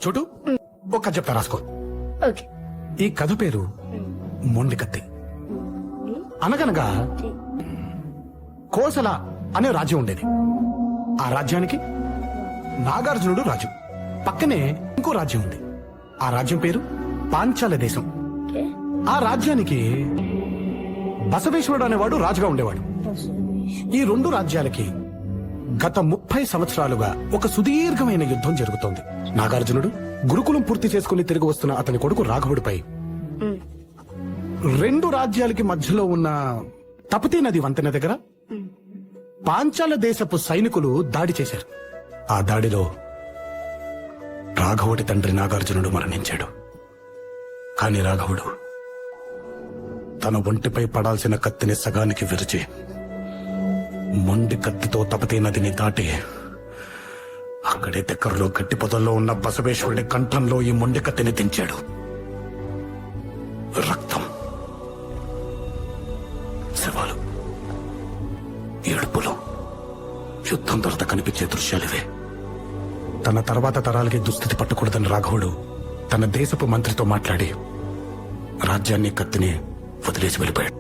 చూడు ఒక కథ చెప్తా రాసుకో. ఓకే. ఈ కథ పేరు మొండి కత్తి. అనగనగా కోసల అనే రాజ్యం ఉండేది. ఆ రాజ్యానికి నాగార్జునుడు రాజు. పక్కనే ఇంకో రాజ్యం ఉంది. ఆ రాజ్యం పేరు పాంచాల దేశం. ఓకే. ఆ రాజ్యానికి బసవేశ్వరుడు అనేవాడు రాజుగా ఉండేవాడు. ఈ రెండు రాజ్యాలకి గత 30 సంవత్సరాలుగా ఒక సుదీర్ఘమైన యుద్ధం జరుగుతోంది. నాగార్జునుడు గురుకులం పూర్తి చేసుకుని తిరిగి వస్తున్న అతని కొడుకు రాఘవుడిపై రెండు రాజ్యాలకి మధ్యలో ఉన్న తపతీ నది వంతెన దగ్గర పాంచాల దేశపు సైనికులు దాడి చేశారు. ఆ దాడిలో రాఘవుడి తండ్రి నాగార్జునుడు మరణించాడు. కాని రాఘవుడు తన ఒంటిపై పడాల్సిన కత్తిని సగానికి విరిచి మొండి కత్తితో తపతీ నదిని దాటి అక్కడే దగ్గరలో గట్టి పొదల్లో ఉన్న బసవేశ్వరుడి కంఠంలో ఈ మొండి కత్తిని దించాడు. రక్తం, శవాలు, ఏడుపులు, యుద్ధం తర్వాత కనిపించే దృశ్యాలివే. తన తర్వాత తరాలకి దుస్థితి పట్టకూడదని రాఘవుడు తన దేశపు మంత్రితో మాట్లాడి రాజ్యాన్ని కత్తిని వదిలేసి వెళ్ళిపోయాడు.